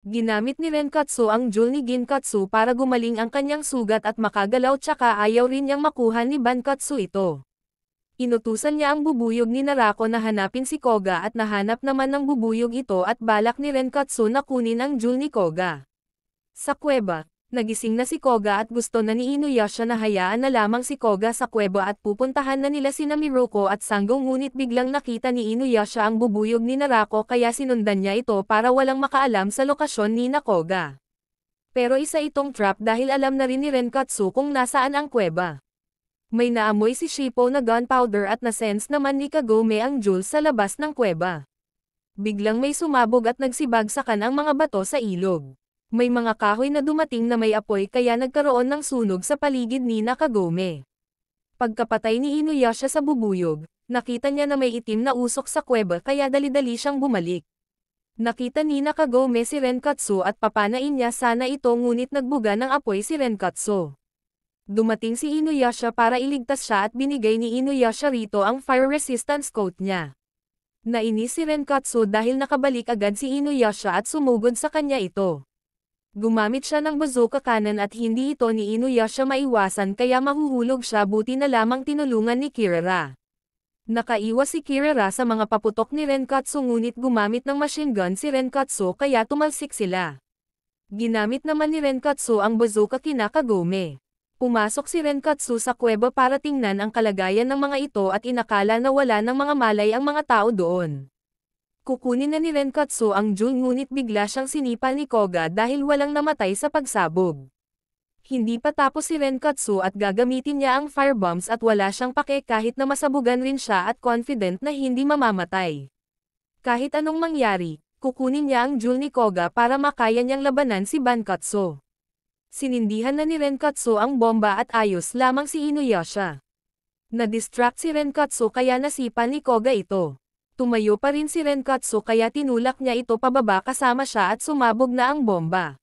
Ginamit ni Renkatsu ang jewel ni Ginkatsu para gumaling ang kanyang sugat at makagalaw tsaka ayaw rin niyang makuha ni Bankatsu ito. Inutusan niya ang bubuyog ni Narako na hanapin si Koga at nahanap naman ng bubuyog ito at balak ni Renkatsu na kunin ang jewel ni Koga. Sa kuweba, nagising na si Koga at gusto na ni Inuyasha na hayaan na lamang si Koga sa kuweba at pupuntahan na nila sina Miruko at Sango ngunit biglang nakita ni Inuyasha ang bubuyog ni Narako kaya sinundan niya ito para walang makaalam sa lokasyon ni Koga. Pero isa itong trap dahil alam na rin ni Renkatsu kung nasaan ang kuweba. May naamoy si Shippo na gunpowder at na-sense naman ni Kagome ang jewel sa labas ng kuweba. Biglang may sumabog at nagsibagsakan ang mga bato sa ilog. May mga kahoy na dumating na may apoy kaya nagkaroon ng sunog sa paligid ni Kagome. Pagkapatay ni Inuyasha sa bubuyog, nakita niya na may itim na usok sa kuweba kaya dali-dali siyang bumalik. Nakita ni Kagome si Renkatsu at papanain niya sana ito ngunit nagbuga ng apoy si Renkatsu. Dumating si Inuyasha para iligtas siya at binigay ni Inuyasha rito ang fire resistance coat niya. Nainis si Renkatsu dahil nakabalik agad si Inuyasha at sumugod sa kanya ito. Gumamit siya ng bazooka kanan at hindi ito ni Inuyasha maiwasan kaya mahuhulog siya buti na lamang tinulungan ni Kirara. Nakaiwas si Kirara sa mga paputok ni Renkatsu ngunit gumamit ng machine gun si Renkatsu kaya tumalsik sila. Ginamit naman ni Renkatsu ang bazooka kina Kagome. Pumasok si Renkatsu sa kuweba para tingnan ang kalagayan ng mga ito at inakala na wala ng mga malay ang mga tao doon. Kukunin na ni Renkatsu ang jewel ngunit bigla siyang sinipal ni Koga dahil walang namatay sa pagsabog. Hindi pa tapos si Renkatsu at gagamitin niya ang firebombs at wala siyang pake kahit na masabugan rin siya at confident na hindi mamamatay. Kahit anong mangyari, kukunin niya ang jewel ni Koga para makaya niyang labanan si Bankatsu. Sinindihan na ni Renkatsu ang bomba at ayos lamang si Inuyasha. Na-distract si Renkatsu kaya nasipal ni Koga ito. Tumayo pa rin si Renkatsu kaya tinulak niya ito pababa kasama siya at sumabog na ang bomba.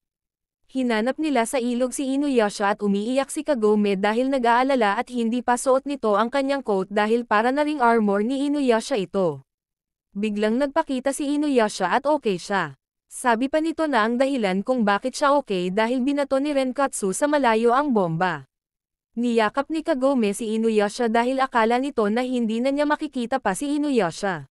Hinanap nila sa ilog si Inuyasha at umiiyak si Kagome dahil nag-aalala at hindi pa suot nito ang kanyang coat dahil para na ring armor ni Inuyasha ito. Biglang nagpakita si Inuyasha at okay siya. Sabi pa nito na ang dahilan kung bakit siya okay dahil binato ni Renkatsu sa malayo ang bomba. Niyakap ni Kagome si Inuyasha dahil akala nito na hindi na niya makikita pa si Inuyasha.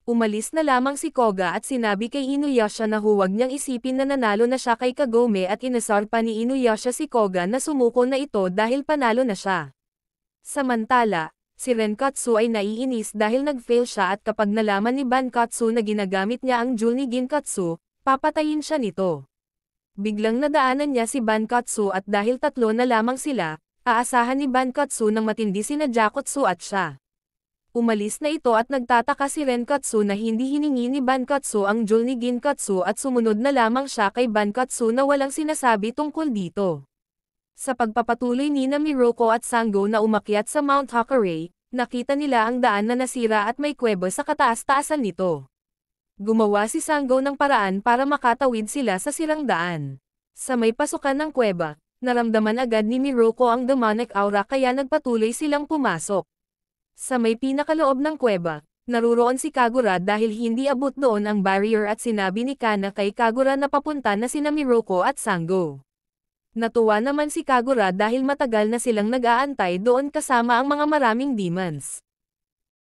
Umalis na lamang si Koga at sinabi kay Inuyasha na huwag niyang isipin na nanalo na siya kay Kagome at inasar pa ni Inuyasha si Koga na sumuko na ito dahil panalo na siya. Samantala, si Renkatsu ay naiinis dahil nag-fail siya at kapag nalaman ni Bankatsu na ginagamit niya ang jewel ni Ginkatsu, papatayin siya nito. Biglang nadaanan niya si Bankatsu at dahil tatlo na lamang sila, aasahan ni Bankatsu ng matindi sina Jakotsu at siya. Umalis na ito at nagtataka si Renkatsu na hindi hiningi ni Bankatsu ang jewel ni Ginkatsu at sumunod na lamang siya kay Bankatsu na walang sinasabi tungkol dito. Sa pagpapatuloy ni Miruko at Sango na umakyat sa Mount Hakurei, nakita nila ang daan na nasira at may kuweba sa kataas-taasan nito. Gumawa si Sango ng paraan para makatawid sila sa sirang daan. Sa may pasukan ng kuweba, naramdaman agad ni Miruko ang demonic aura kaya nagpatuloy silang pumasok. Sa may pinakaloob ng kuweba, naruroon si Kagura dahil hindi abot doon ang barrier at sinabi ni Kana kay Kagura na papunta na sina Miruko at Sango. Natuwa naman si Kagura dahil matagal na silang nag-aantay doon kasama ang mga maraming demons.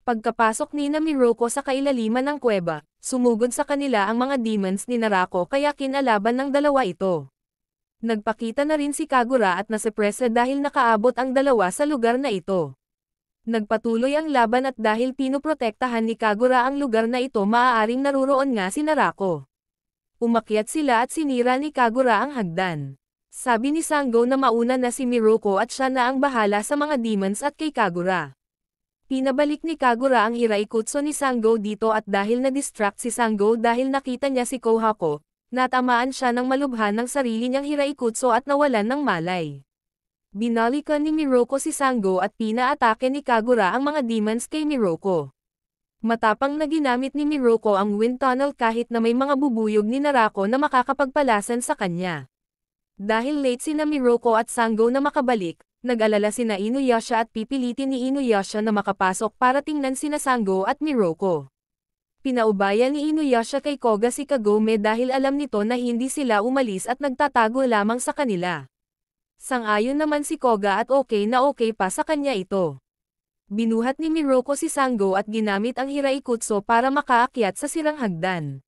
Pagkapasok ni Miruko sa kailaliman ng kuweba, sumugod sa kanila ang mga demons ni Narako kaya kinalaban ng dalawa ito. Nagpakita na rin si Kagura at nasepresa dahil nakaabot ang dalawa sa lugar na ito. Nagpatuloy ang laban at dahil pinoprotektahan ni Kagura ang lugar na ito maaaring naruroon nga si Narako. Umakyat sila at sinira ni Kagura ang hagdan. Sabi ni Sango na mauna na si Miruko at siya na ang bahala sa mga demons at kay Kagura. Pinabalik ni Kagura ang Hiraikutsu ni Sango dito at dahil na-distract si Sango dahil nakita niya si Kohako, natamaan siya ng malubhan ng sarili niyang Hiraikutsu at nawalan ng malay. Binalikan ni Miruko si Sango at pinaatake ni Kagura ang mga demons kay Miruko. Matapang na ginamit ni Miruko ang wind tunnel kahit na may mga bubuyog ni Narako na makakapagpalasan sa kanya. Dahil late sina Miruko at Sango na makabalik, nag-alala sina Inuyasha at pipilitin ni Inuyasha na makapasok para tingnan sina Sango at Miruko. Pinaubaya ni Inuyasha kay Koga si Kagome dahil alam nito na hindi sila umalis at nagtatago lamang sa kanila. Sang-ayon naman si Koga at okay na okay pa sa kanya ito. Binuhat ni Miroko si Sango at ginamit ang Hiraikutsu para makaakyat sa sirang hagdan.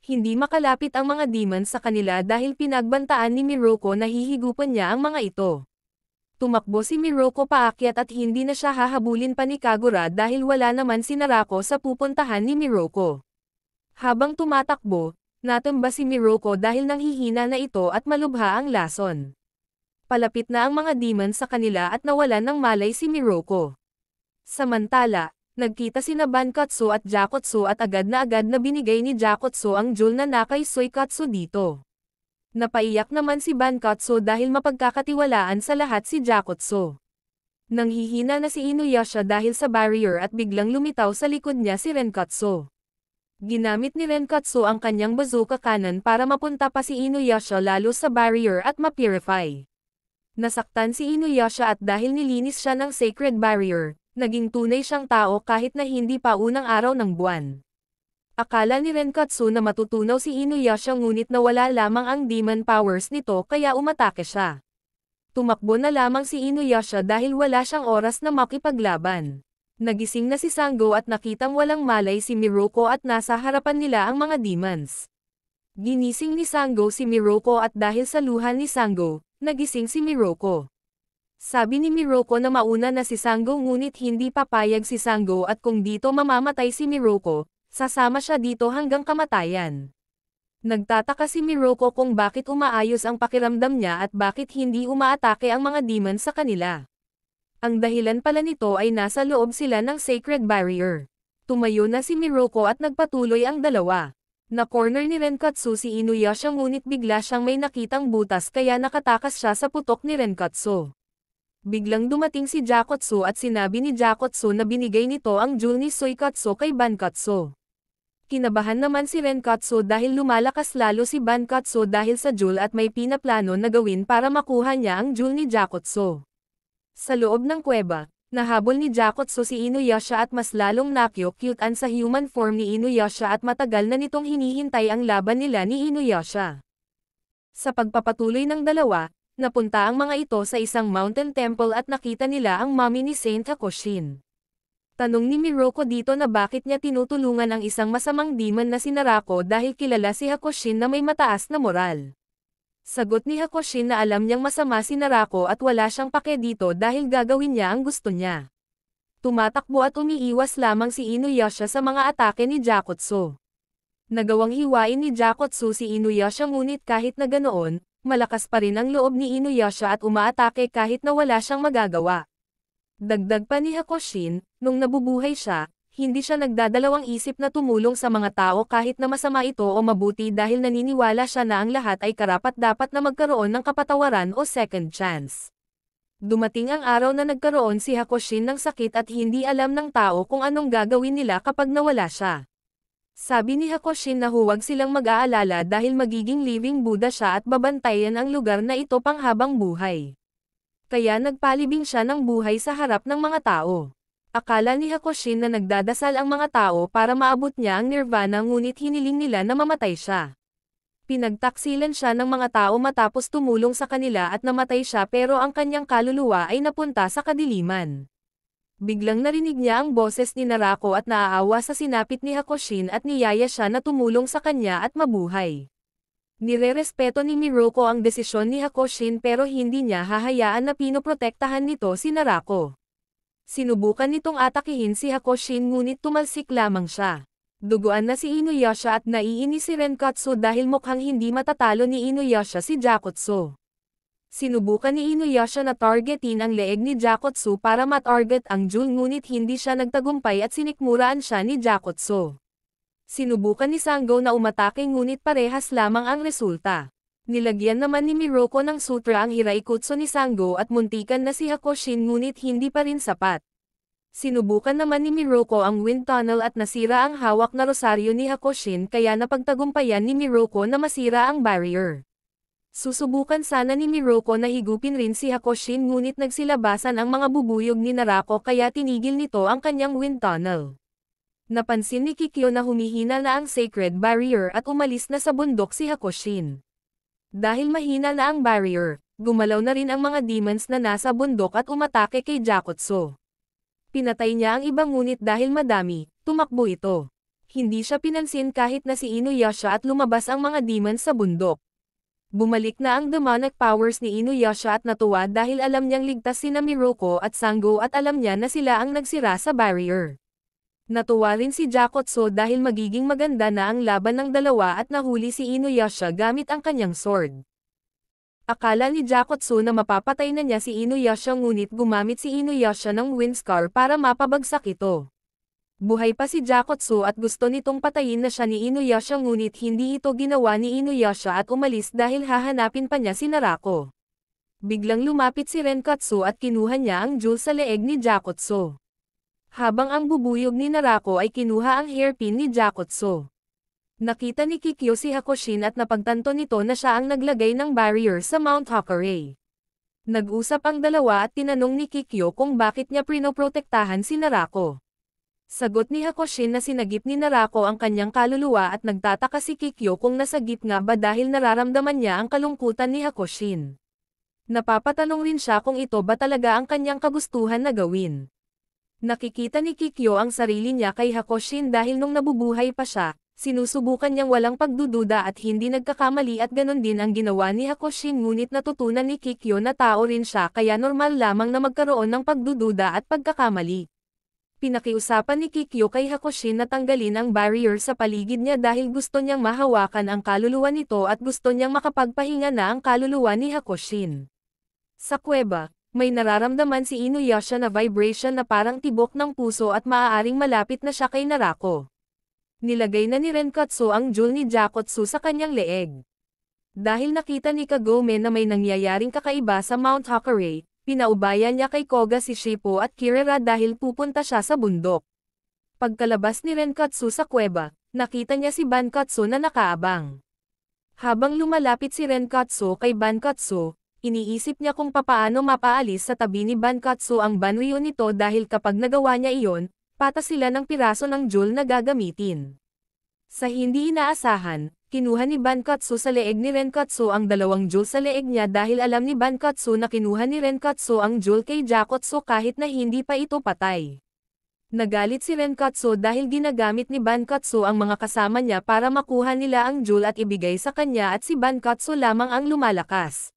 Hindi makalapit ang mga demons sa kanila dahil pinagbantaan ni Miroko na hihigupan niya ang mga ito. Tumakbo si Miroko paakyat at hindi na siya hahabulin pa ni Kagura dahil wala naman si Narako sa pupuntahan ni Miroko. Habang tumatakbo, natumba si Miroko dahil nanghihina na ito at malubha ang lason. Palapit na ang mga demons sa kanila at nawalan ng malay si Miroko. Samantala, nagkita sina Bankatsu at Jakotsu at agad na binigay ni Jakotsu ang jewel na Nakai Suikatsu dito. Napaiyak naman si Bankatsu dahil mapagkakatiwalaan sa lahat si Jakotsu. Nanghihina na si Inuyasha dahil sa barrier at biglang lumitaw sa likod niya si Renkatsu. Ginamit ni Renkatsu ang kanyang bazooka cannon para mapunta pa si Inuyasha lalo sa barrier at ma-purify. Nasaktan si Inuyasha at dahil nilinis siya ng sacred barrier, naging tunay siyang tao kahit na hindi pa unang araw ng buwan. Akala ni Renkatsu na matutunaw si Inuyasha ngunit nawala lamang ang demon powers nito kaya umatake siya. Tumakbo na lamang si Inuyasha dahil wala siyang oras na makipaglaban. Nagising na si Sango at nakitang walang malay si Miroko at nasa harapan nila ang mga demons. Ginising ni Sango si Miroko at dahil sa luha ni Sango, nagising si Miroko. Sabi ni Miroko na mauna na si Sango ngunit hindi papayag si Sango at kung dito mamamatay si Miroko, sasama siya dito hanggang kamatayan. Nagtataka si Miroko kung bakit umaayos ang pakiramdam niya at bakit hindi umaatake ang mga demons sa kanila. Ang dahilan pala nito ay nasa loob sila ng sacred barrier. Tumayo na si Miroko at nagpatuloy ang dalawa. Na-corner ni Renkatsu si Inuyasha ngunit bigla siyang may nakitang butas kaya nakatakas siya sa putok ni Renkatsu. Biglang dumating si Jakotsu at sinabi ni Jakotsu na binigay nito ang jewel ni Suikatsu kay Bankatsu. Kinabahan naman si Renkatsu dahil lumalakas lalo si Bankatsu dahil sa jewel at may pinaplano na gawin para makuha niya ang jewel ni Jakotsu. Sa loob ng kuweba, nahabol ni Jakotsu si Inuyasha at mas lalong nakyo-cutean sa human form ni Inuyasha at matagal na nitong hinihintay ang laban nila ni Inuyasha. Sa pagpapatuloy ng dalawa, napunta ang mga ito sa isang mountain temple at nakita nila ang mommy ni Saint Hakushin. Tanong ni Miroko dito na bakit niya tinutulungan ang isang masamang demon na si Narako dahil kilala si Hakushin na may mataas na moral. Sagot ni Hakushin na alam niyang masama si Narako at wala siyang pake dito dahil gagawin niya ang gusto niya. Tumatakbo at umiiwas lamang si Inuyasha sa mga atake ni Jakotsu. Nagawang hiwain ni Jakotsu si Inuyasha ngunit kahit na ganoon, malakas pa rin ang loob ni Inuyasha at umaatake kahit na wala siyang magagawa. Dagdag pa ni Hakushin, nung nabubuhay siya, hindi siya nagdadalawang isip na tumulong sa mga tao kahit na masama ito o mabuti dahil naniniwala siya na ang lahat ay karapat-dapat na magkaroon ng kapatawaran o second chance. Dumating ang araw na nagkaroon si Hakushin ng sakit at hindi alam ng tao kung anong gagawin nila kapag nawala siya. Sabi ni Hakushin na huwag silang mag-aalala dahil magiging living Buddha siya at babantayan ang lugar na ito panghabang buhay. Kaya nagpalibing siya ng buhay sa harap ng mga tao. Akala ni Hakushin na nagdadasal ang mga tao para maabot niya ang nirvana ngunit hiniling nila na mamatay siya. Pinagtaksilan siya ng mga tao matapos tumulong sa kanila at namatay siya pero ang kanyang kaluluwa ay napunta sa kadiliman. Biglang narinig niya ang boses ni Narako at naaawa sa sinapit ni Hakushin at niyaya siya na tumulong sa kanya at mabuhay. Nirerespeto ni Miroko ang desisyon ni Hakushin pero hindi niya hahayaan na pinoprotektahan nito si Narako. Sinubukan nitong atakihin si Hakushin ngunit tumalsik lamang siya. Duguan na si Inuyasha at naiinis si Renkatsu dahil mukhang hindi matatalo ni Inuyasha si Jakotsu. Sinubukan ni Inuyasha na targetin ang leeg ni Jakotsu para matarget ang jewel ngunit hindi siya nagtagumpay at sinikmuraan siya ni Jakotsu. Sinubukan ni Sango na umatake ngunit parehas lamang ang resulta. Nilagyan naman ni Miroko ng sutra ang Hiraikutsu ni Sango at muntikan na si Hakushin ngunit hindi pa rin sapat. Sinubukan naman ni Miroko ang wind tunnel at nasira ang hawak na rosaryo ni Hakushin kaya napagtagumpayan ni Miroko na masira ang barrier. Susubukan sana ni Miroko na higupin rin si Hakushin ngunit nagsilabasan ang mga bubuyog ni Narako kaya tinigil nito ang kanyang wind tunnel. Napansin ni Kikyo na humihina na ang sacred barrier at umalis na sa bundok si Hakushin. Dahil mahina na ang barrier, gumalaw na rin ang mga demons na nasa bundok at umatake kay Jakotsu. Pinatay niya ang iba ngunit dahil madami, tumakbo ito. Hindi siya pinansin kahit na si Inuyasha at lumabas ang mga demons sa bundok. Bumalik na ang demonic powers ni Inuyasha at natuwa dahil alam niyang ligtas sina Miruko at Sango at alam niya na sila ang nagsira sa barrier. Natuwa rin si Jakotsu dahil magiging maganda na ang laban ng dalawa at nahuli si Inuyasha gamit ang kanyang sword. Akala ni Jakotsu na mapapatay na niya si Inuyasha ngunit gumamit si Inuyasha ng wind scar para mapabagsak ito. Buhay pa si Jakotsu at gusto nitong patayin na siya ni Inuyasha ngunit hindi ito ginawa ni Inuyasha at umalis dahil hahanapin pa niya si Narako. Biglang lumapit si Renkatsu at kinuha niya ang jewel sa leeg ni Jakotsu. Habang ang bubuyog ni Narako ay kinuha ang hairpin ni Jakotsu. Nakita ni Kikyo si Hakushin at napagtanto nito na siya ang naglagay ng barrier sa Mount Hokage. Nag-usap ang dalawa at tinanong ni Kikyo kung bakit niya pinoprotektahan si Narako. Sagot ni Hakushin na sinagip ni Narako ang kanyang kaluluwa at nagtataka si Kikyo kung nasagip nga ba dahil nararamdaman niya ang kalungkutan ni Hakushin. Napapatanong rin siya kung ito ba talaga ang kanyang kagustuhan na gawin. Nakikita ni Kikyo ang sarili niya kay Hakushin dahil nung nabubuhay pa siya, sinusubukan niyang walang pagdududa at hindi nagkakamali at ganon din ang ginawa ni Hakushin ngunit natutunan ni Kikyo na tao rin siya kaya normal lamang na magkaroon ng pagdududa at pagkakamali. Pinakiusapan ni Kikyo kay Hakushin na tanggalin ang barrier sa paligid niya dahil gusto niyang mahawakan ang kaluluwa nito at gusto niyang makapagpahinga na ang kaluluwa ni Hakushin. Sa kuweba, may nararamdaman si Inuyasha na vibration na parang tibok ng puso at maaaring malapit na siya kay Narako. Nilagay na ni Renkatsu ang jewel ni Jakotsu sa kanyang leeg. Dahil nakita ni Kagome na may nangyayaring kakaiba sa Mount Hokage, pinaubayan niya kay Koga si Shippo at Kirara dahil pupunta siya sa bundok. Pagkalabas ni Renkatsu sa kuweba, nakita niya si Bankatsu na nakaabang. Habang lumalapit si Renkatsu kay Bankatsu, iniisip niya kung papaano mapaalis sa tabi ni Bankatsu ang Banryu nito dahil kapag nagawa niya iyon, patas sila ng piraso ng jewel na gagamitin. Sa hindi inaasahan, kinuha ni Bankatsu sa leeg ni Renkatsu ang dalawang jewel sa leeg niya dahil alam ni Bankatsu na kinuha ni Renkatsu ang jewel kay Jakotsu kahit na hindi pa ito patay. Nagalit si Renkatsu dahil ginagamit ni Bankatsu ang mga kasama niya para makuha nila ang jewel at ibigay sa kanya at si Bankatsu lamang ang lumalakas.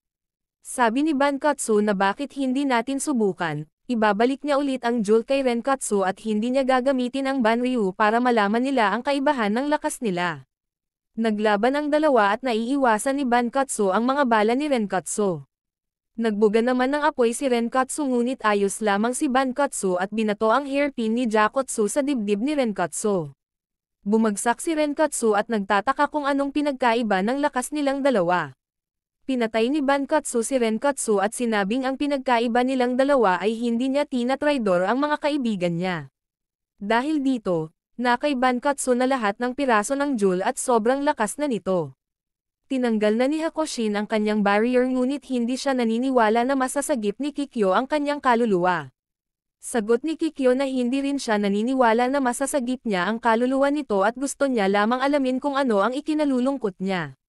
Sabi ni Bankatsu na bakit hindi natin subukan, ibabalik niya ulit ang jewel kay Renkatsu at hindi niya gagamitin ang Banryu para malaman nila ang kaibahan ng lakas nila. Naglaban ang dalawa at naiiwasan ni Bankatsu ang mga bala ni Renkatsu. Nagbuga naman ng apoy si Renkatsu ngunit ayos lamang si Bankatsu at binato ang hairpin ni Jakotsu sa dibdib ni Renkatsu. Bumagsak si Renkatsu at nagtataka kung anong pinagkaiba ng lakas nilang dalawa. Pinatay ni Bankatsu si Renkatsu at sinabing ang pinagkaiba nilang dalawa ay hindi niya tinatraidor ang mga kaibigan niya. Dahil dito, nakay Bankatsu na lahat ng piraso ng jewel at sobrang lakas na nito. Tinanggal na ni Hakushin ang kanyang barrier ngunit hindi siya naniniwala na masasagip ni Kikyo ang kanyang kaluluwa. Sagot ni Kikyo na hindi rin siya naniniwala na masasagip niya ang kaluluwa nito at gusto niya lamang alamin kung ano ang ikinalulungkot niya.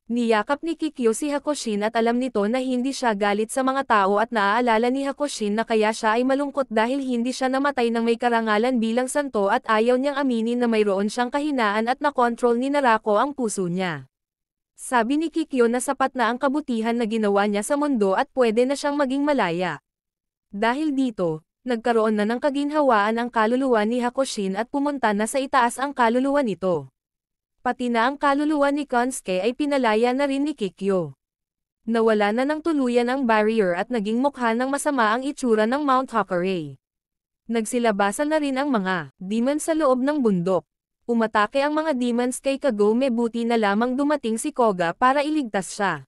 Niyakap ni Kikyo si Hakushin at alam nito na hindi siya galit sa mga tao at naaalala ni Hakushin na kaya siya ay malungkot dahil hindi siya namatay ng may karangalan bilang santo at ayaw niyang aminin na mayroon siyang kahinaan at nakontrol ni Narako ang puso niya. Sabi ni Kikyo na sapat na ang kabutihan na ginawa niya sa mundo at pwede na siyang maging malaya. Dahil dito, nagkaroon na ng kaginhawaan ang kaluluwa ni Hakushin at pumunta na sa itaas ang kaluluwa nito. Pati na ang kaluluwa ni Kansuke ay pinalaya na rin ni Kikyo. Nawala na ng tuluyan ang barrier at naging mukha ng masama ang itsura ng Mount Hokage. Nagsilabasan na rin ang mga demons sa loob ng bundok. Umatake ang mga demons kay Kagome buti na lamang dumating si Koga para iligtas siya.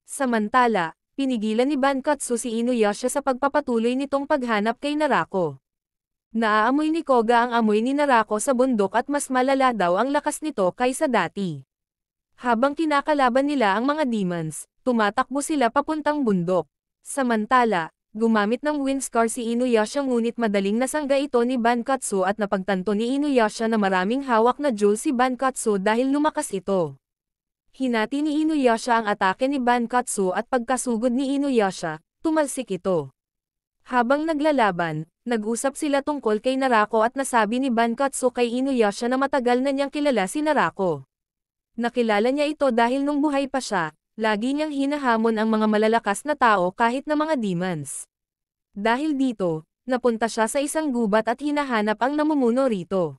Samantala, pinigilan ni Bankatsu si Inuyasha sa pagpapatuloy nitong paghanap kay Narako. Naaamoy ni Koga ang amoy ni Narako sa bundok at mas malala daw ang lakas nito kaysa dati. Habang kinakalaban nila ang mga demons, tumatakbo sila papuntang bundok. Samantala, Gumamit ng wind scar si Inuyasha ngunit madaling nasangga ito ni Bankatsu at napagtanto ni Inuyasha na maraming hawak na jewel si Bankatsu dahil lumakas ito. Hinati ni Inuyasha ang atake ni Bankatsu at pagkasugod ni Inuyasha, tumalsik ito. Habang naglalaban, nag-usap sila tungkol kay Narako at nasabi ni Bankatsu kay Inuyasha na matagal na niyang kilala si Narako. Nakilala niya ito dahil nung buhay pa siya, lagi niyang hinahamon ang mga malalakas na tao kahit na mga demons. Dahil dito, napunta siya sa isang gubat at hinahanap ang namumuno rito.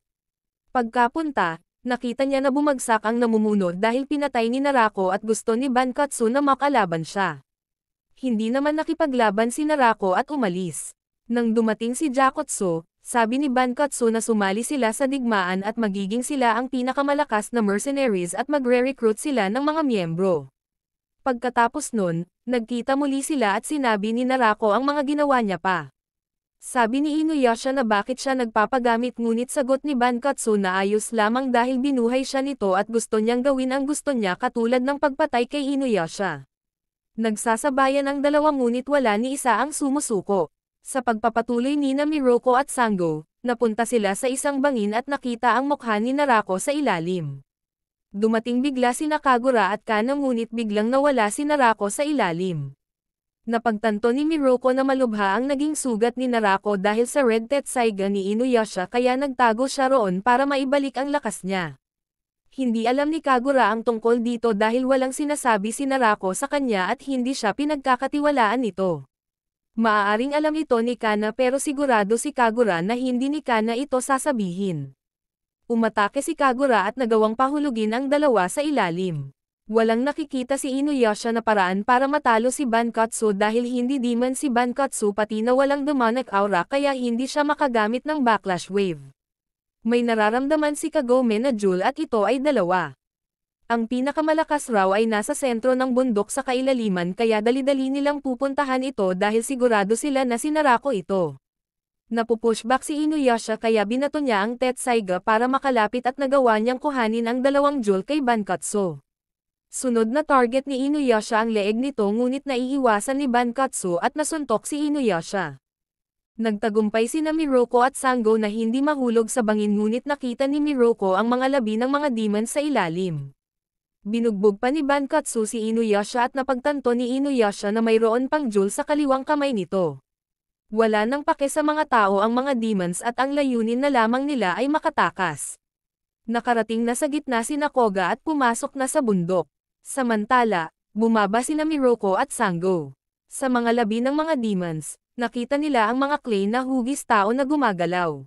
Pagkapunta, nakita niya na bumagsak ang namumuno dahil pinatay ni Narako at gusto ni Bankatsu na makalaban siya. Hindi naman nakipaglaban si Narako at umalis. Nang dumating si Jakotsu, sabi ni Bankatsu na sumali sila sa digmaan at magiging sila ang pinakamalakas na mercenaries at magre-recruit sila ng mga miyembro. Pagkatapos nun, nagkita muli sila at sinabi ni Narako ang mga ginawa niya pa. Sabi ni Inuyasha na bakit siya nagpapagamit ngunit sagot ni Bankatsu na ayos lamang dahil binuhay siya nito at gusto niyang gawin ang gusto niya katulad ng pagpatay kay Inuyasha. Nagsasabayan ang dalawa ngunit wala ni isa ang sumusuko. Sa pagpapatuloy ni Miroko at Sango, napunta sila sa isang bangin at nakita ang mukha ni Narako sa ilalim. Dumating bigla si Kagura at Kana ngunit biglang nawala si Narako sa ilalim. Napagtanto ni Miroko na malubha ang naging sugat ni Narako dahil sa Red Tetsaiga ni Inuyasha kaya nagtago siya roon para maibalik ang lakas niya. Hindi alam ni Kagura ang tungkol dito dahil walang sinasabi si Narako sa kanya at hindi siya pinagkakatiwalaan nito. Maaaring alam ito ni Kana pero sigurado si Kagura na hindi ni Kana ito sasabihin. Umatake si Kagura at nagawang pahulugin ang dalawa sa ilalim. Walang nakikita si Inuyasha na paraan para matalo si Bankatsu dahil hindi demon si Bankatsu pati na walang demonic aura kaya hindi siya makagamit ng backlash wave. May nararamdaman si Kagome na jewel at ito ay dalawa. Ang pinakamalakas raw ay nasa sentro ng bundok sa kailaliman kaya dali-dali nilang pupuntahan ito dahil sigurado sila na si Narako ito. Napupushback si Inuyasha kaya binato niya ang Tetsaiga para makalapit at nagawa niyang kuhanin ang dalawang jewel kay Bankatsu. Sunod na target ni Inuyasha ang leeg nito ngunit naiiwasan ni Bankatsu at nasuntok si Inuyasha. Nagtagumpay sina Miroko at Sango na hindi mahulog sa bangin ngunit nakita ni Miroko ang mga labi ng mga demons sa ilalim. Binugbog pa ni Bankatsu si Inuyasha at napagtanto ni Inuyasha na mayroon pang jewel sa kaliwang kamay nito. Wala nang pake sa mga tao ang mga demons at ang layunin na lamang nila ay makatakas. Nakarating na sa gitna si Koga at pumasok na sa bundok. Samantala, bumaba sina Miroko at Sango. Sa mga labi ng mga demons, nakita nila ang mga clay na hugis tao na gumagalaw.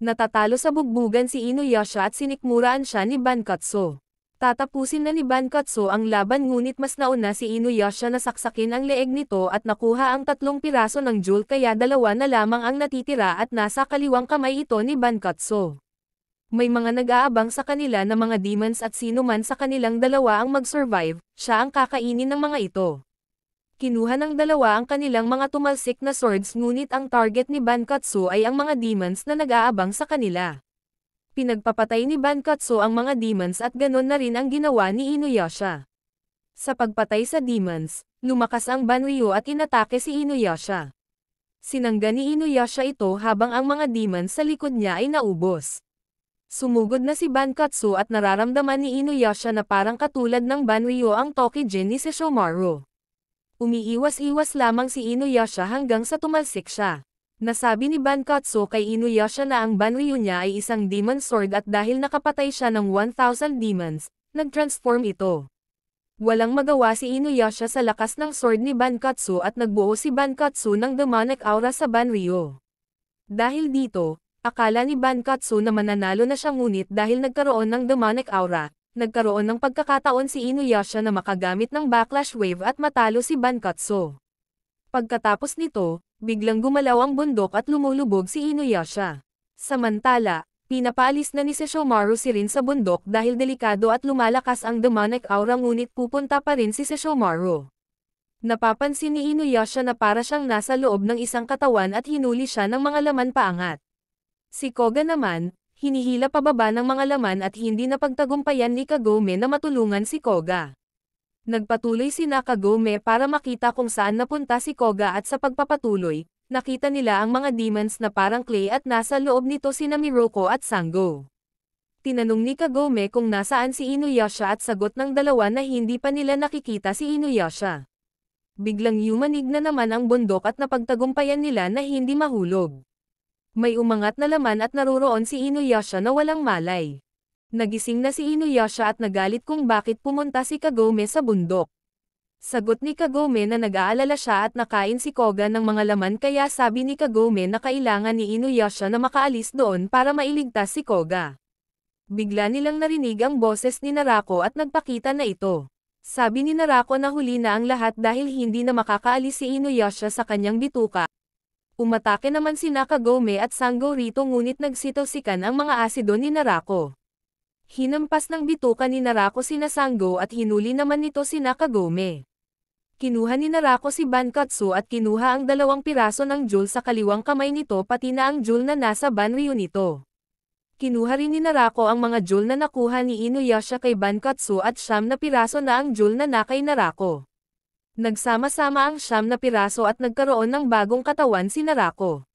Natatalo sa bugbugan si Inuyasha at sinikmuraan siya ni Bankatsu. Tatapusin na ni Bankatsu ang laban ngunit mas nauna si Inuyasha na saksakin ang leeg nito at nakuha ang 3 piraso ng jewel kaya 2 na lamang ang natitira at nasa kaliwang kamay ito ni Bankatsu. May mga nag-aabang sa kanila na mga demons at sino man sa kanilang dalawa ang mag-survive, siya ang kakainin ng mga ito. Kinuha ng 2 ang kanilang mga tumalsik na swords ngunit ang target ni Bankatsu ay ang mga demons na nag-aabang sa kanila. Pinagpapatay ni Bankatsu ang mga demons at ganon na rin ang ginawa ni Inuyasha. Sa pagpatay sa demons, lumakas ang Banryu at inatake si Inuyasha. Sinangga ni Inuyasha ito habang ang mga demons sa likod niya ay naubos. Sumugod na si Bankatsu at nararamdaman ni Inuyasha na parang katulad ng Banryu ang Tokijin ni Sesshomaru. Umiiwas-iwas lamang si Inuyasha hanggang sa tumalsik siya. Nasabi ni Bankatsu kay Inuyasha na ang Banryu niya ay isang demon sword at dahil nakapatay siya ng 1,000 demons, nag-transform ito. Walang magawa si Inuyasha sa lakas ng sword ni Bankatsu at nagbuo si Bankatsu ng demonic aura sa Banryu. Dahil dito, akala ni Bankatsu na mananalo na siya ngunit dahil nagkaroon ng demonic aura, nagkaroon ng pagkakataon si Inuyasha na makagamit ng backlash wave at matalo si Bankatsu. Pagkatapos nito, biglang gumalaw ang bundok at lumulubog si Inuyasha. Samantala, pinapaalis na ni Sesshomaru si Rin sa bundok dahil delikado at lumalakas ang demonic aura ngunit pupunta pa rin si Sesshomaru. Napapansin ni Inuyasha na para siyang nasa loob ng isang katawan at hinuli siya ng mga laman paangat. Si Koga naman, hinihila pababa ng mga laman at hindi napagtagumpayan ni Kagome na matulungan si Koga. Nagpatuloy si Nakagome para makita kung saan napunta si Koga at sa pagpapatuloy, nakita nila ang mga demons na parang clay at nasa loob nito sina Miruko at Sango. Tinanong ni Kagome kung nasaan si Inuyasha at sagot ng dalawa na hindi pa nila nakikita si Inuyasha. Biglang yumanig na naman ang bundok at napagtagumpayan nila na hindi mahulog. May umangat na laman at naruroon si Inuyasha na walang malay. Nagising na si Inuyasha at nagalit kung bakit pumunta si Kagome sa bundok. Sagot ni Kagome na nag-aalala siya at nakain si Koga ng mga laman kaya sabi ni Kagome na kailangan ni Inuyasha na makaalis doon para mailigtas si Koga. Bigla nilang narinig ang boses ni Narako at nagpakita na ito. Sabi ni Narako na huli na ang lahat dahil hindi na makakaalis si Inuyasha sa kanyang bituka. Umatake naman si Nakagome at Sango rito ngunit nagsitaw-sikan ang mga asido ni Narako. Hinampas ng bituka ni Narako si Sango at hinuli naman nito si Nakagome. Kinuha ni Narako si Bankatsu at kinuha ang 2 piraso ng jewel sa kaliwang kamay nito pati na ang jewel na nasa banryo nito. Kinuha rin ni Narako ang mga jewel na nakuha ni Inuyasha kay Bankatsu at 9 na piraso na ang jewel na kay Narako. Nagsama-sama ang 9 na piraso at nagkaroon ng bagong katawan si Narako.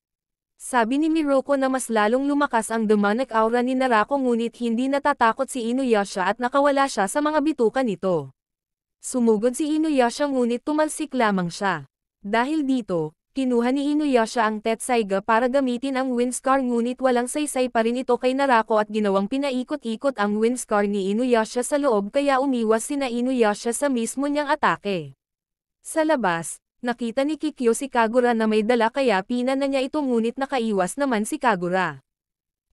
Sabi ni Miruko na mas lalong lumakas ang demonic aura ni Narako ngunit hindi natatakot si Inuyasha at nakawala siya sa mga bituka nito. Sumugod si Inuyasha ngunit tumalsik lamang siya. Dahil dito, kinuha ni Inuyasha ang Tetsaiga para gamitin ang Windscar ngunit walang saysay pa rin ito kay Narako at ginawang pinaikot-ikot ang Windscar ni Inuyasha sa loob kaya umiwas sina Inuyasha sa mismo niyang atake. Sa labas, nakita ni Kikyo si Kagura na may dala kaya pina na niya ito ngunit nakaiwas naman si Kagura.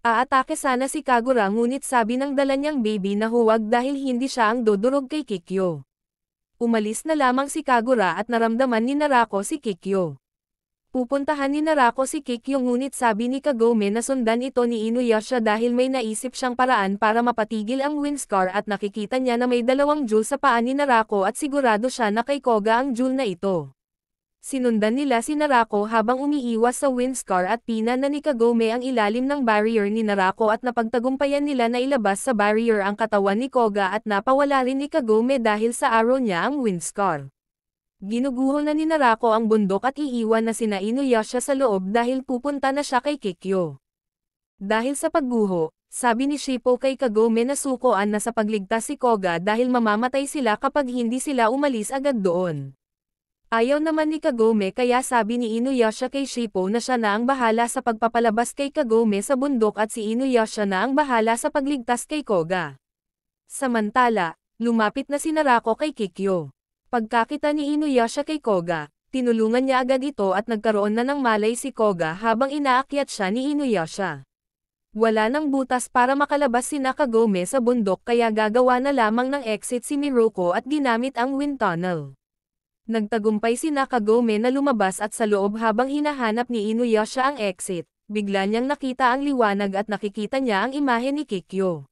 Aatake sana si Kagura ngunit sabi ng dala niyang baby na huwag dahil hindi siya ang dodurog kay Kikyo. Umalis na lamang si Kagura at naramdaman ni Narako si Kikyo. Pupuntahan ni Narako si Kikyo ngunit sabi ni Kagome na sundan ito ni Inuyasha dahil may naisip siyang paraan para mapatigil ang Windscar at nakikita niya na may 2 jewel sa paa ni Narako at sigurado siya na kay Koga ang jewel na ito. Sinundan nila si Narako habang umiiwas sa Windscar at pina na ni Kagome ang ilalim ng barrier ni Narako at napagtagumpayan nila na ilabas sa barrier ang katawan ni Koga at napawala rin ni Kagome dahil sa arrow niya ang Windscar. Ginuguho na ni Narako ang bundok at iiwan na sina Inuyasha sa loob dahil pupunta na siya kay Kikyo. Dahil sa pagguho, sabi ni Shippo kay Kagome na sukoan na sa pagligtas si Koga dahil mamamatay sila kapag hindi sila umalis agad doon. Ayaw naman ni Kagome kaya sabi ni Inuyasha kay Shippo na siya na ang bahala sa pagpapalabas kay Kagome sa bundok at si Inuyasha na ang bahala sa pagligtas kay Koga. Samantala, lumapit na si Narako kay Kikyo. Pagkakita ni Inuyasha kay Koga, tinulungan niya agad ito at nagkaroon na ng malay si Koga habang inaakyat siya ni Inuyasha. Wala nang butas para makalabas si Nakagome sa bundok kaya gagawa na lamang ng exit si Miruko at ginamit ang wind tunnel. Nagtagumpay si Nakagome na lumabas at sa loob habang hinahanap ni Inuyasha ang exit, bigla niyang nakita ang liwanag at nakikita niya ang imahe ni Kikyo.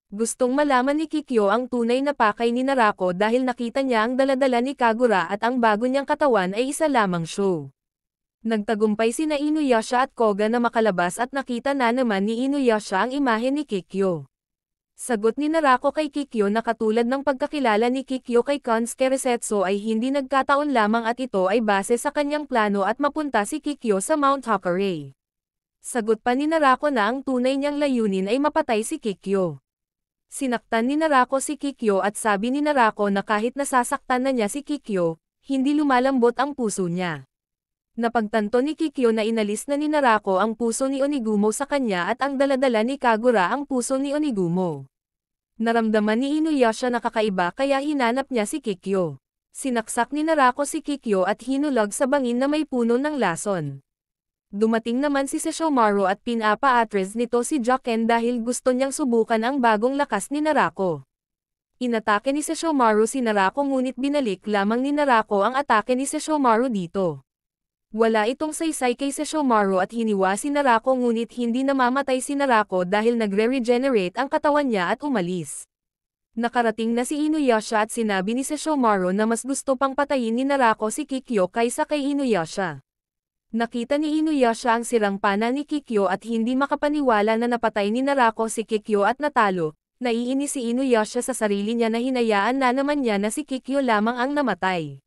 Gustong malaman ni Kikyo ang tunay na pakay ni Narako dahil nakita niya ang daladala ni Kagura at ang bago niyang katawan ay isa lamang show. Nagtagumpay sina Inuyasha at Koga na makalabas at nakita na naman ni Inuyasha ang imahe ni Kikyo. Sagot ni Narako kay Kikyo na katulad ng pagkakilala ni Kikyo kay Konosuke Resetsu ay hindi nagkataon lamang at ito ay base sa kanyang plano at mapunta si Kikyo sa Mount Hakurei. Sagot pa ni Narako na ang tunay niyang layunin ay mapatay si Kikyo. Sinaktan ni Narako si Kikyo at sabi ni Narako na kahit nasasaktan na niya si Kikyo, hindi lumalambot ang puso niya. Napagtanto ni Kikyo na inalis na ni Narako ang puso ni Onigumo sa kanya at ang daladala ni Kagura ang puso ni Onigumo. Naramdaman ni Inuyasha na kakaiba kaya hinanap niya si Kikyo. Sinaksak ni Narako si Kikyo at hinulog sa bangin na may puno ng lason. Dumating naman si Sesshomaru at pinapa-atres nito si Joken dahil gusto niyang subukan ang bagong lakas ni Narako. Inatake ni Sesshomaru si Narako ngunit binalik lamang ni Narako ang atake ni Sesshomaru dito. Wala itong saysay kay Sesshomaru at hiniwa si Narako ngunit hindi namamatay si Narako dahil nagre-regenerate ang katawan niya at umalis. Nakarating na si Inuyasha at sinabi ni Sesshomaru na mas gusto pang patayin ni Narako si Kikyo kaysa kay Inuyasha. Nakita ni Inuyasha ang sirang pana ni Kikyo at hindi makapaniwala na napatay ni Narako si Kikyo at natalo, Naiinis si Inuyasha sa sarili niya na hinayaan na naman niya na si Kikyo lamang ang namatay.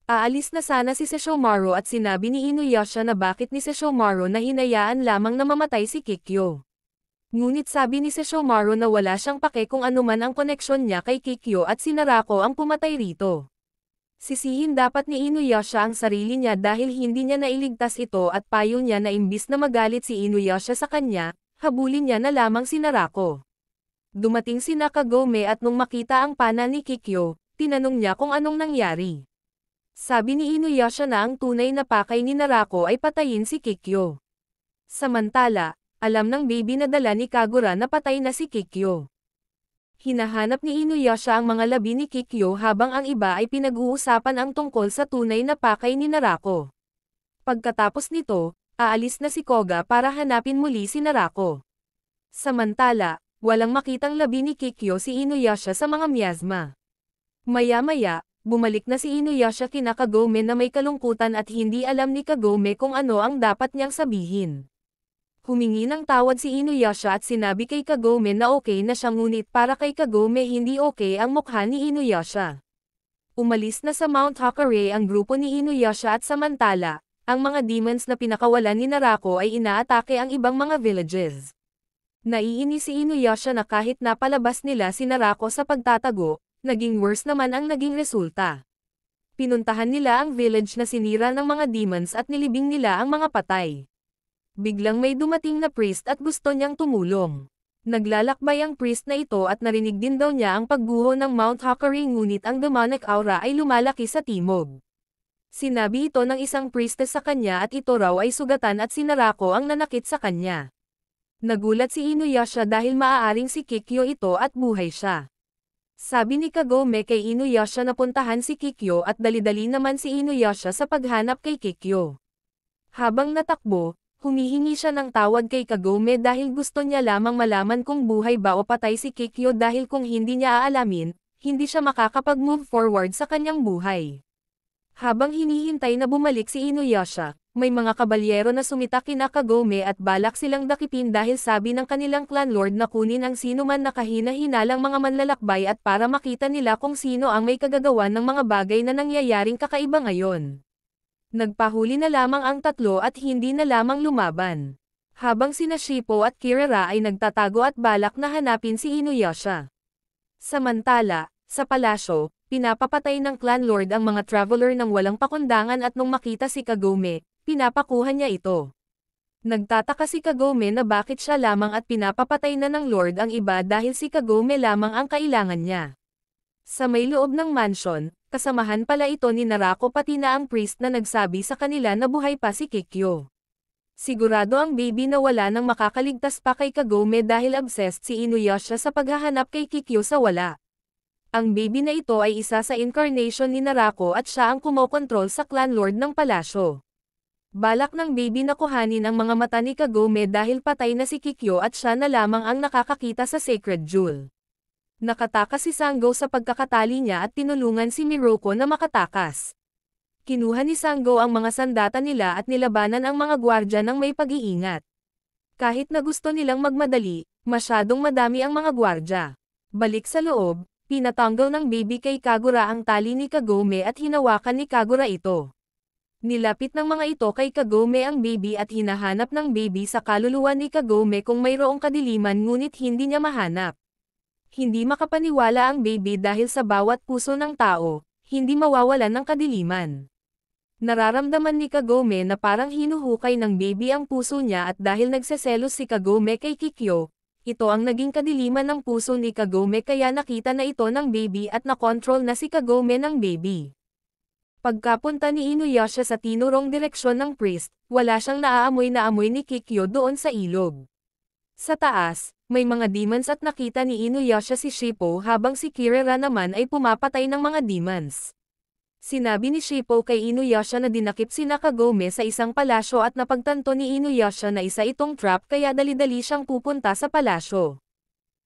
Aalis na sana si Sesshomaru at sinabi ni Inuyasha na bakit ni Sesshomaru na hinayaan lamang na mamatay si Kikyo. Ngunit sabi ni Sesshomaru na wala siyang pake kung anuman ang koneksyon niya kay Kikyo at si Narako ang pumatay rito. Sisihin dapat ni Inuyasha ang sarili niya dahil hindi niya nailigtas ito at payo niya na imbis na magalit si Inuyasha sa kanya, habulin niya na lamang si Narako. Dumating si Nakagome at nung makita ang pana ni Kikyo, tinanong niya kung anong nangyari. Sabi ni Inuyasha na ang tunay na pakay ni Narako ay patayin si Kikyo. Samantala, alam ng baby na dala ni Kagura na patay na si Kikyo. Hinahanap ni Inuyasha ang mga labi ni Kikyo habang ang iba ay pinag-uusapan ang tungkol sa tunay na pakay ni Narako. Pagkatapos nito, aalis na si Koga para hanapin muli si Narako. Samantala, walang makitang labi ni Kikyo si Inuyasha sa mga miasma. Maya-maya, bumalik na si Inuyasha kina Kagome na may kalungkutan at hindi alam ni Kagome kung ano ang dapat niyang sabihin. Humingi ng tawad si Inuyasha at sinabi kay Kagome na okay na siya ngunit para kay Kagome hindi okay ang mukha ni Inuyasha. Umalis na sa Mount Hakare ang grupo ni Inuyasha at samantala, ang mga demons na pinakawalan ni Narako ay inaatake ang ibang mga villages. Naiinis si Inuyasha na kahit napalabas nila si Narako sa pagtatago, naging worse naman ang naging resulta. Pinuntahan nila ang village na sinira ng mga demons at nilibing nila ang mga patay. Biglang may dumating na priest at gusto niyang tumulong. Naglalakbay ang priest na ito at narinig din daw niya ang pagguho ng Mount Hakare ngunit ang demonic aura ay lumalaki sa timog. Sinabi ito ng isang priestess sa kanya at ito raw ay sugatan at si Narako ang nanakit sa kanya. Nagulat si Inuyasha dahil maaaring si Kikyo ito at buhay siya. Sabi ni Kagome kay Inuyasha na puntahan si Kikyo at dali-dali naman si Inuyasha sa paghanap kay Kikyo. Habang natakbo, humihingi siya ng tawad kay Kagome dahil gusto niya lamang malaman kung buhay ba o patay si Kikyo dahil kung hindi niya aalamin, hindi siya makakapag-move forward sa kanyang buhay. Habang hinihintay na bumalik si Inuyasha, may mga kabalyero na sumita kina Kagome at balak silang dakipin dahil sabi ng kanilang clan lord na kunin ang sino man na kahina-hinalang mga manlalakbay at para makita nila kung sino ang may kagagawan ng mga bagay na nangyayaring kakaiba ngayon. Nagpahuli na lamang ang tatlo at hindi na lamang lumaban. Habang sina Shippo at Kirara ay nagtatago at balak na hanapin si Inuyasha. Samantala, sa palasyo, pinapapatay ng clan lord ang mga traveler ng walang pakundangan at nung makita si Kagome, pinapakuha niya ito. Nagtataka si Kagome na bakit siya lamang at pinapapatay na ng lord ang iba dahil si Kagome lamang ang kailangan niya. Sa may loob ng mansion, kasamahan pala ito ni Narako pati na ang priest na nagsabi sa kanila na buhay pa si Kikyo. Sigurado ang baby na wala nang makakaligtas pa kay Kagome dahil obsessed si Inuyasha sa paghahanap kay Kikyo sa wala. Ang baby na ito ay isa sa incarnation ni Narako at siya ang kumokontrol sa clan lord ng palasyo. Balak ng baby na kuhanin ang mga mata ni Kagome dahil patay na si Kikyo at siya na lamang ang nakakakita sa sacred jewel. Nakatakas si Sango sa pagkakatali niya at tinulungan si Miroko na makatakas. Kinuha ni Sango ang mga sandata nila at nilabanan ang mga gwardya ng may pag-iingat. Kahit na gusto nilang magmadali, masyadong madami ang mga gwardya. Balik sa loob, pinatanggal ng baby kay Kagura ang tali ni Kagome at hinawakan ni Kagura ito. Nilapit ng mga ito kay Kagome ang baby at hinahanap ng baby sa kaluluwa ni Kagome kung mayroong kadiliman ngunit hindi niya mahanap. Hindi makapaniwala ang baby dahil sa bawat puso ng tao, hindi mawawalan ng kadiliman. Nararamdaman ni Kagome na parang hinuhukay ng baby ang puso niya at dahil nagseselos si Kagome kay Kikyo, ito ang naging kadiliman ng puso ni Kagome kaya nakita na ito ng baby at nakontrol na si Kagome ng baby. Pagkapunta ni Inuyasha sa tinurong direksyon ng priest, wala siyang naaamoy na amoy ni Kikyo doon sa ilog. Sa taas, may mga demons at nakita ni Inuyasha si Shippo habang si Kirara naman ay pumapatay ng mga demons. Sinabi ni Shippo kay Inuyasha na dinakip si Kagome sa isang palasyo at napagtanto ni Inuyasha na isa itong trap kaya dali-dali siyang pupunta sa palasyo.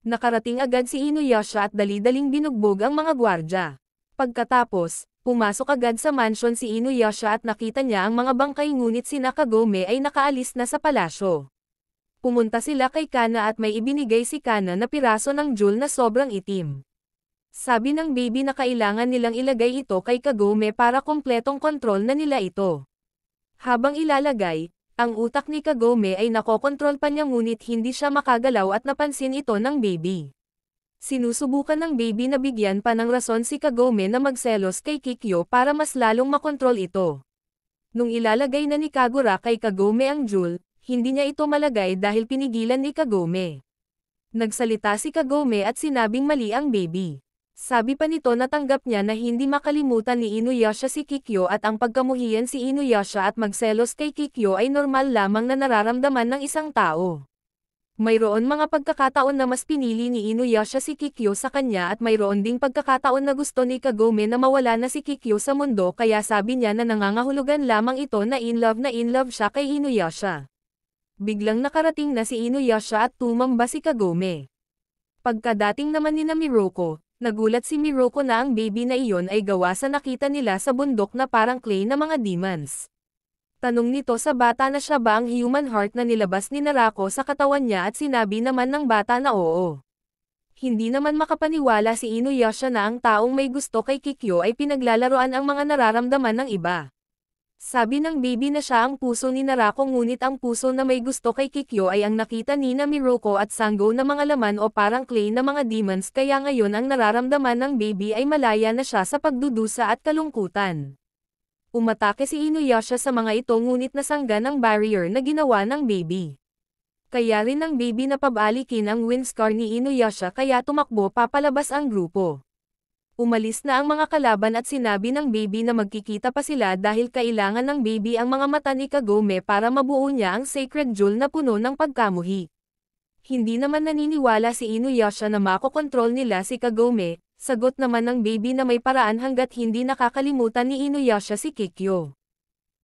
Nakarating agad si Inuyasha at dali-daling binugbog ang mga gwardya. Pagkatapos, pumasok agad sa mansion si Inuyasha at nakita niya ang mga bangkay ngunit si Kagome ay nakaalis na sa palasyo. Pumunta sila kay Kana at may ibinigay si Kana na piraso ng jewel na sobrang itim. Sabi ng baby na kailangan nilang ilagay ito kay Kagome para kumpletong kontrol na nila ito. Habang ilalagay, ang utak ni Kagome ay nakokontrol pa niya ngunit hindi siya makagalaw at napansin ito ng baby. Sinusubukan ng baby na bigyan pa ng rason si Kagome na magselos kay Kikyo para mas lalong makontrol ito. Nung ilalagay na ni Kagura kay Kagome ang jewel, hindi niya ito malagay dahil pinigilan ni Kagome. Nagsalita si Kagome at sinabing mali ang baby. Sabi pa nito na tanggap niya na hindi makalimutan ni Inuyasha si Kikyo at ang pagkamuhian si Inuyasha at magselos kay Kikyo ay normal lamang na nararamdaman ng isang tao. Mayroon mga pagkakataon na mas pinili ni Inuyasha si Kikyo sa kanya at mayroon ding pagkakataon na gusto ni Kagome na mawala na si Kikyo sa mundo kaya sabi niya na nangangahulugan lamang ito na in love siya kay Inuyasha. Biglang nakarating na si Inuyasha at tumamba si Kagome. Pagkadating naman ni Miroko, nagulat si Miroko na ang baby na iyon ay gawa sa nakita nila sa bundok na parang clay na mga demons. Tanong nito sa bata na siya ba ang human heart na nilabas ni Narako sa katawan niya at sinabi naman ng bata na oo. Hindi naman makapaniwala si Inuyasha na ang taong may gusto kay Kikyo ay pinaglalaroan ang mga nararamdaman ng iba. Sabi ng baby na siya ang puso ni Narako ngunit ang puso na may gusto kay Kikyo ay ang nakita ni Miroko at Sango na mga laman o parang clay na mga demons kaya ngayon ang nararamdaman ng baby ay malaya na siya sa pagdudusa at kalungkutan. Umatake si Inuyasha sa mga ito ngunit nasangga ng barrier na ginawa ng baby. Kaya rin ng baby na pabalikin ang wind scar ni Inuyasha kaya tumakbo papalabas ang grupo. Umalis na ang mga kalaban at sinabi ng baby na magkikita pa sila dahil kailangan ng baby ang mga mata ni Kagome para mabuo niya ang sacred jewel na puno ng pagkamuhi. Hindi naman naniniwala si Inuyasha na makokontrol nila si Kagome. Sagot naman ng baby na may paraan hanggat hindi nakakalimutan ni Inuyasha si Kikyo.